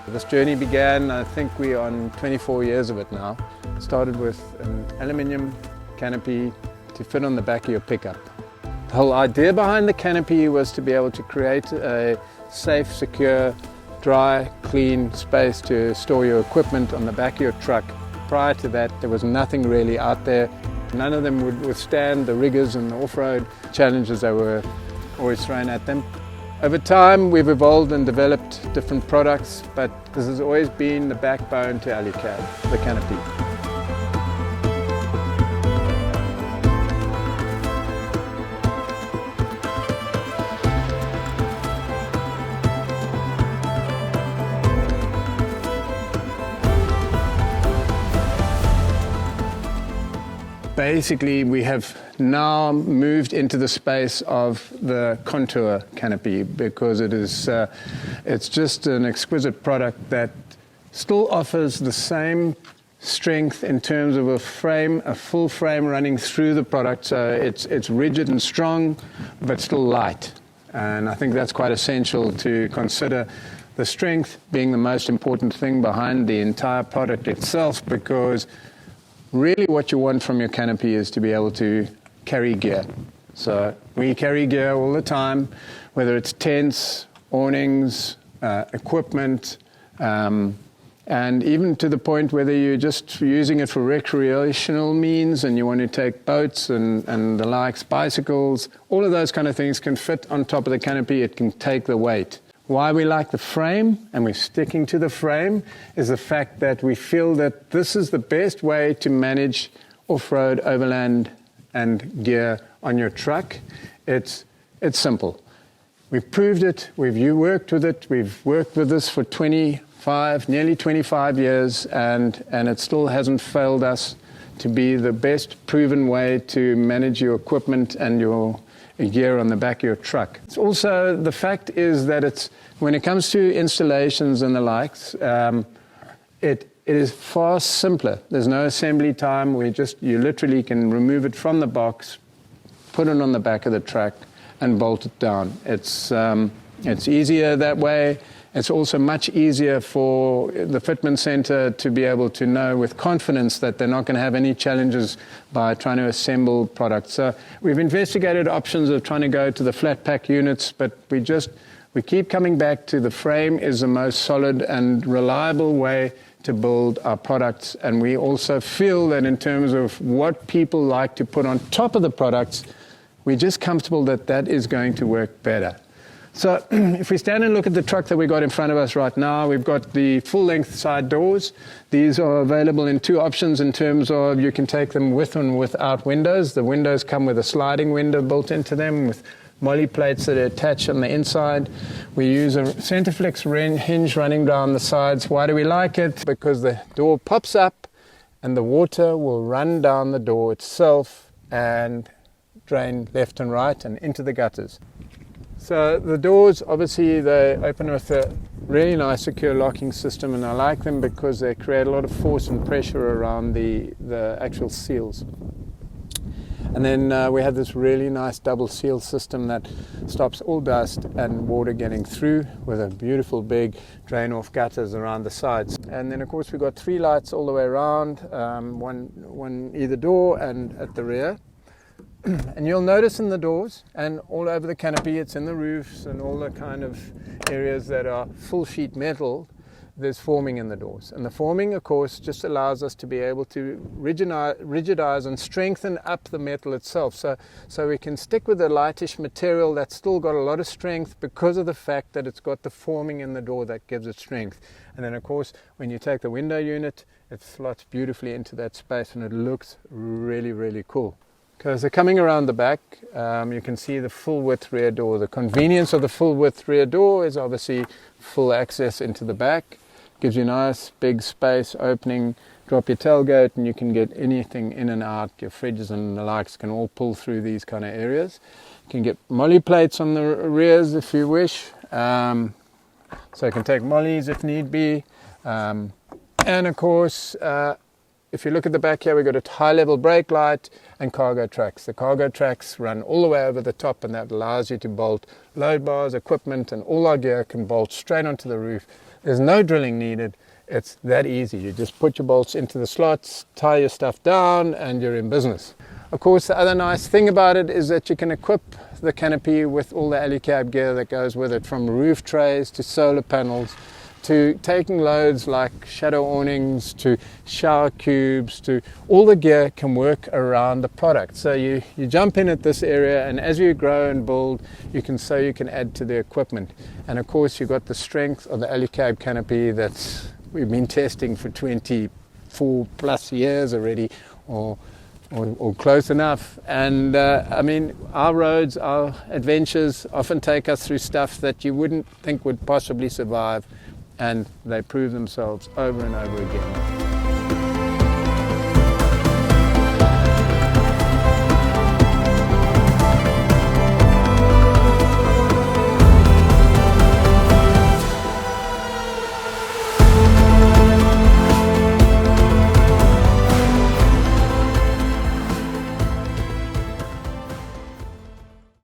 This journey began, I think we're on 24 years of it now. Started with an aluminium canopy to fit on the back of your pickup. The whole idea behind the canopy was to be able to create a safe, secure, dry, clean space to store your equipment on the back of your truck. Prior to that, there was nothing really out there. None of them would withstand the rigors and the off-road challenges that were always thrown at them. Over time, we've evolved and developed different products, but this has always been the backbone to Alu-Cab, the canopy. Basically, we have now moved into the space of the contour canopy because it's just an exquisite product that still offers the same strength in terms of a full frame running through the product. So it's rigid and strong, but still light. And I think that's quite essential to consider, the strength being the most important thing behind the entire product itself, because really what you want from your canopy is to be able to carry gear. So we carry gear all the time, whether it's tents, awnings, equipment, and even to the point whether you're just using it for recreational means and you want to take boats and the likes, bicycles, all of those kind of things can fit on top of the canopy. It can take the weight. Why we like the frame, and we're sticking to the frame, is the fact that we feel that this is the best way to manage off-road, overland and gear on your truck. It's simple. We've proved it, we've worked with it, we've worked with this for nearly 25 years, and it still hasn't failed us to be the best proven way to manage your equipment and your gear on the back of your truck. It's also, the fact is that when it comes to installations and the likes, it is far simpler. There's no assembly time. You literally can remove it from the box, put it on the back of the truck and bolt it down. It's easier that way. It's also much easier for the fitment center to be able to know with confidence that they're not going to have any challenges by trying to assemble products. So we've investigated options of trying to go to the flat pack units, but we keep coming back to the frame is the most solid and reliable way to build our products. And we also feel that in terms of what people like to put on top of the products, we're just comfortable that that is going to work better. So if we stand and look at the truck that we got in front of us right now, we've got the full-length side doors. These are available in two options in terms of you can take them with and without windows. The windows come with a sliding window built into them with molly plates that are attached on the inside. We use a Centerflex hinge running down the sides. Why do we like it? Because the door pops up and the water will run down the door itself and drain left and right and into the gutters. So the doors, obviously, they open with a really nice secure locking system, and I like them because they create a lot of force and pressure around the actual seals. And then we have this really nice double seal system that stops all dust and water getting through with a beautiful big drain off gutters around the sides. And then of course we've got 3 lights all the way around, one either door and at the rear. And you'll notice in the doors and all over the canopy, it's in the roofs and all the kind of areas that are full sheet metal, there's forming in the doors. And the forming, of course, just allows us to be able to rigidize and strengthen up the metal itself. So we can stick with a lightish material that's still got a lot of strength because of the fact that it's got the forming in the door that gives it strength. And then, of course, when you take the window unit, it slots beautifully into that space and it looks really, really cool. Okay, so coming around the back, you can see the full width rear door. The convenience of the full width rear door is obviously full access into the back. Gives you nice big space opening, drop your tailgate and you can get anything in and out. Your fridges and the likes can all pull through these kind of areas. You can get molly plates on the rears if you wish. So you can take mollies if need be. And of course, if you look at the back here, we've got a high-level brake light and cargo tracks. The cargo tracks run all the way over the top, and that allows you to bolt load bars, equipment, and all our gear can bolt straight onto the roof. There's no drilling needed. It's that easy. You just put your bolts into the slots, tie your stuff down, and you're in business. Of course, the other nice thing about it is that you can equip the canopy with all the Alu-Cab gear that goes with it, from roof trays to solar panels, to taking loads like shadow awnings, to shower cubes, to all the gear can work around the product. So you jump in at this area, and as you grow and build, you can add to the equipment. And of course, you've got the strength of the Alu-Cab canopy that we've been testing for 24 plus years already, or close enough. And I mean, our roads, our adventures often take us through stuff that you wouldn't think would possibly survive, and they prove themselves over and over again.